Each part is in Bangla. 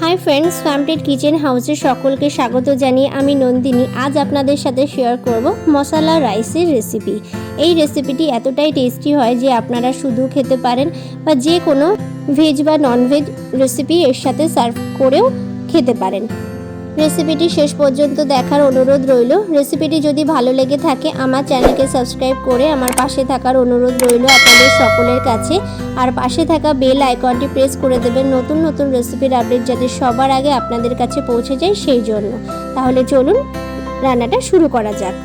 हाई फ्रेंड्स, फैमिली किचन हाउसे सकलके स्वागत जानिए आमी नंदिनी। आज आपनादेर साथे शेयर करब मसाला राइसेर रेसिपि। এই রেসিপিটি এতটাই টেস্টি হয় যে আপনারা শুধু খেতে পারেন বা যে কোনো ভেজ বা ননভেজ রেসিপি এর সাথে সার্ভ করেও খেতে পারেন। রেসিপিটি শেষ পর্যন্ত দেখার অনুরোধ রইল। রেসিপিটি যদি ভালো লেগে থাকে আমার চ্যানেলকে সাবস্ক্রাইব করে আমার পাশে থাকার অনুরোধ রইল আপনাদের সকলের কাছে। আর পাশে থাকা বেল আইকনটি প্রেস করে দেবেন নতুন নতুন রেসিপির আপডেট যাতে সবার আগে আপনাদের কাছে পৌঁছে যায় সেই জন্য। তাহলে চলুন রান্নাটা শুরু করা যাক।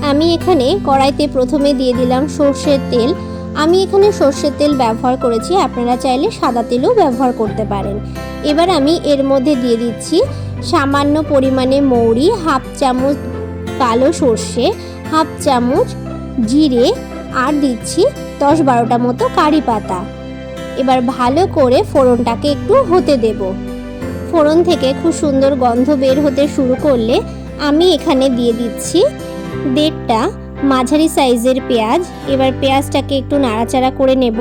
আমি এখানে কড়াইতে প্রথমে দিয়ে দিলাম সরষের তেল। আমি এখানে সরষের তেল ব্যবহার করেছি, আপনারা চাইলে সাদা তেলও ব্যবহার করতে পারেন। এবার আমি এর মধ্যে দিয়ে দিচ্ছি সামান্য পরিমাণে মৌরি, হাফ চামচ কালো সর্ষে, হাফ চামচ জিরে আর দিচ্ছি 10-12টা মতো কারি পাতা। এবার ভালো করে ফোড়নটাকে একটু হতে দেব। ফোড়ন থেকে খুব সুন্দর গন্ধ বের হতে শুরু করলে আমি এখানে দিয়ে দিচ্ছি 1.5টা মাঝারি সাইজের পেঁয়াজ। এবার পেঁয়াজটাকে একটু নাড়াচাড়া করে নেব।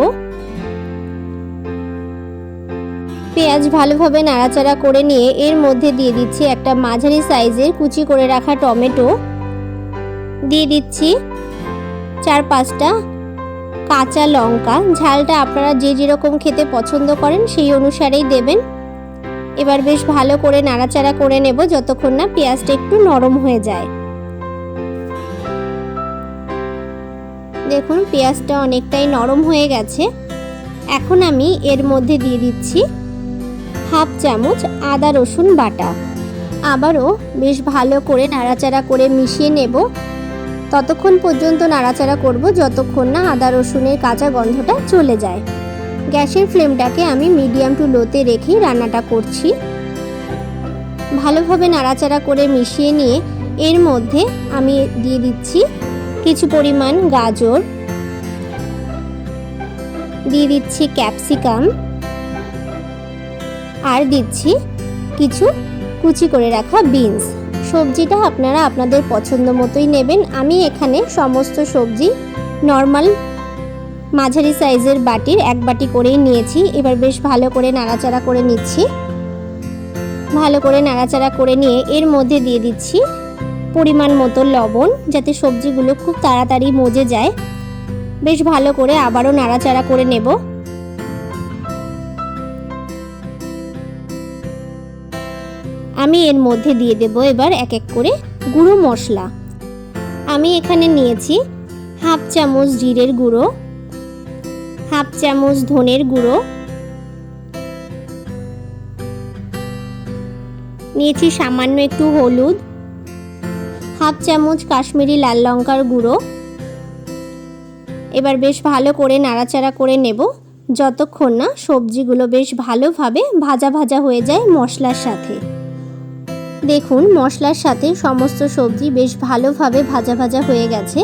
পেঁয়াজ ভালোভাবে নাড়াচাড়া করে নিয়ে এর মধ্যে দিয়ে দিচ্ছি একটা মাঝারি সাইজের কুচি করে রাখা টমেটো, দিয়ে দিচ্ছি 4-5টা কাঁচা লঙ্কা। ঝালটা আপনারা যে যেরকম খেতে পছন্দ করেন সেই অনুসারেই দেবেন। এবার বেশ ভালো করে নাড়াচাড়া করে নেব যতক্ষণ না পেঁয়াজটা একটু নরম হয়ে যায়। দেখুন পেঁয়াজটা অনেকটাই নরম হয়ে গেছে। এখন আমি এর মধ্যে দিয়ে দিচ্ছি হাফ চামচ আদা রসুন বাটা। আবারও বেশ ভালো করে নাড়াচাড়া করে মিশিয়ে নেব। ততক্ষণ পর্যন্ত নাড়াচাড়া করব যতক্ষণ না আদা রসুনের কাঁচা গন্ধটা চলে যায়। গ্যাসের ফ্লেমটাকে আমি মিডিয়াম টু লোতে রেখেই রান্নাটা করছি। ভালোভাবে নাড়াচাড়া করে মিশিয়ে নিয়ে এর মধ্যে আমি দিয়ে দিচ্ছি কিছু পরিমাণ গাজর, দিয়ে দিচ্ছি ক্যাপসিকাম আর দিচ্ছি কিছু কুচি করে রাখা বিনস। সবজিটা আপনারা আপনাদের পছন্দ মতোই নেবেন। আমি এখানে সমস্ত সবজি নর্মাল মাঝারি সাইজের বাটির 1 বাটি করেই নিয়েছি। এবার বেশ ভালো করে নাড়াচাড়া করে নিচ্ছি। ভালো করে নাড়াচাড়া করে নিয়ে এর মধ্যে দিয়ে দিচ্ছি পরিমাণ মতো লবণ যাতে সবজিগুলো খুব তাড়াতাড়ি মজে যায়। বেশ ভালো করে আবারও নাড়াচাড়া করে নেব। আমি এর মধ্যে দিয়ে দেব এবার এক এক করে গুঁড়ো মশলা। আমি এখানে নিয়েছি হাফ চামচ জিরের গুঁড়ো, হাফ চামচ ধনের গুঁড়ো, নিয়েছি সামান্য একটু হলুদ, হাফ চামচ কাশ্মীরি লাল লঙ্কার গুঁড়ো। এবার বেশ ভালো করে নাড়াচাড়া করে নেব যতক্ষণ না সবজিগুলো বেশ ভালোভাবে ভাজা ভাজা হয়ে যায় মশলার সাথে। দেখুন মশলার সাথে সমস্ত সবজি বেশ ভালোভাবে ভাজা ভাজা হয়ে গেছে।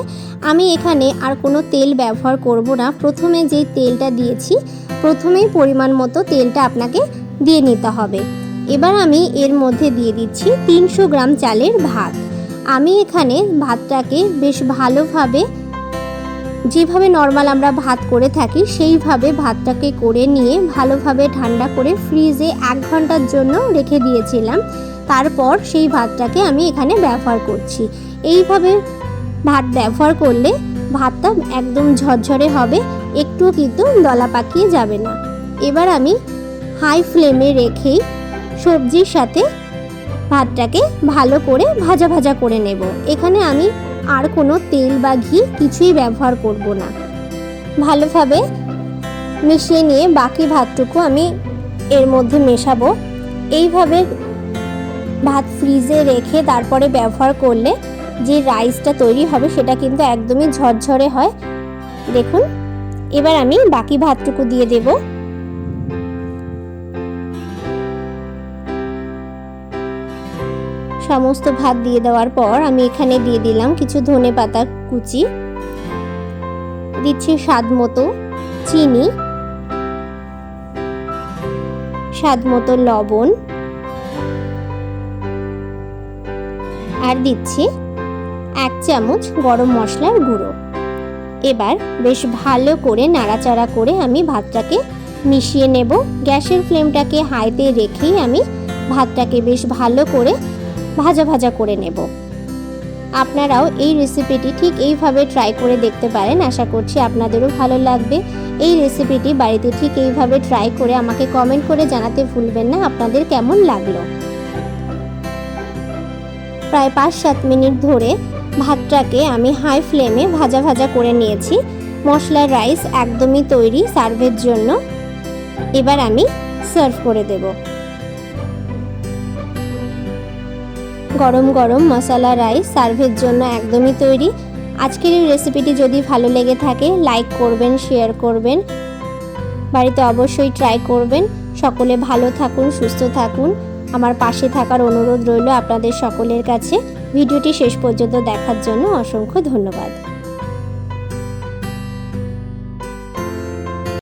আমি এখানে আর কোনো তেল ব্যবহার করব না। প্রথমে যেই তেলটা দিয়েছি প্রথমেই পরিমাণ মতো তেলটা আপনাকে দিয়ে নিতে হবে। এবার আমি এর মধ্যে দিয়ে দিচ্ছি 300 গ্রাম চালের ভাত। আমি এখানে ভাতটাকে বেশ ভালোভাবে যেভাবে নর্মাল আমরা ভাত করে থাকি সেইভাবে ভাতটাকে করে নিয়ে ভালোভাবে ঠান্ডা করে ফ্রিজে 1 ঘন্টার জন্য রেখে দিয়েছিলাম। তারপর সেই ভাতটাকে আমি এখানে ব্যবহার করছি। এইভাবে ভাত ব্যবহার করলে ভাতটা একদম ঝরঝরে হবে, একটু কিন্তু দলা পাকিয়ে যাবে না। এবার আমি হাই ফ্লেমে রেখেই সবজির সাথে ভাতটাকে ভালো করে ভাজা ভাজা করে নেব। এখানে আমি আর কোনো তেল বা ঘি কিছুই ব্যবহার করব না। ভালোভাবে মিশিয়ে নিয়ে বাকি ভাতটুকু আমি এর মধ্যে মেশাবো। এইভাবে ভাত ফ্রিজে রেখে তারপরে ব্যবহার করলে যে রাইসটা তৈরি হবে সেটা কিন্তু একদমই ঝরঝরে হয়। দেখুন এবার আমি বাকি ভাতটুকু দিয়ে দেব। সমস্ত ভাত দিয়ে দেওয়ার পর আমি এখানে দিয়ে দিলাম কিছু ধনেপাতা কুচি, দিচ্ছি স্বাদ মতো চিনি, স্বাদ মতো লবণ আর দিচ্ছি 1 চামচ গরম মশলার গুঁড়ো। এবার বেশ ভালো করে নাড়াচাড়া করে আমি ভাতটাকে মিশিয়ে নেব। গ্যাসের ফ্লেমটাকে হাইতে রেখেই আমি ভাতটাকে বেশ ভালো করে ভাজা ভাজা করে নেব। আপনারাও এই রেসিপিটি ঠিক এইভাবে ট্রাই করে দেখতে পারেন। আশা করছি আপনাদেরও ভালো লাগবে। এই রেসিপিটি বাড়িতে ঠিক এইভাবে ট্রাই করে আমাকে কমেন্ট করে জানাতে ভুলবেন না আপনাদের কেমন লাগলো। প্রায় 5-7 মিনিট ধরে ভাতটাকে আমি হাই ফ্লেমে ভাজা ভাজা করে নিয়েছি। মশলার রাইস একদমই তৈরি সার্ভের জন্য। এবার আমি সার্ভ করে দেব। গরম গরম মশলা রাইস সার্ভের জন্য একদমই তৈরি। আজকের এই রেসিপিটি যদি ভালো লেগে থাকে লাইক করবেন, শেয়ার করবেন, বাড়িতে অবশ্যই ট্রাই করবেন। সকলে ভালো থাকুন, সুস্থ থাকুন। আমার পাশে থাকার অনুরোধ রইল আপনাদের সকলের কাছে। ভিডিওটি শেষ পর্যন্ত দেখার জন্য অসংখ্য ধন্যবাদ।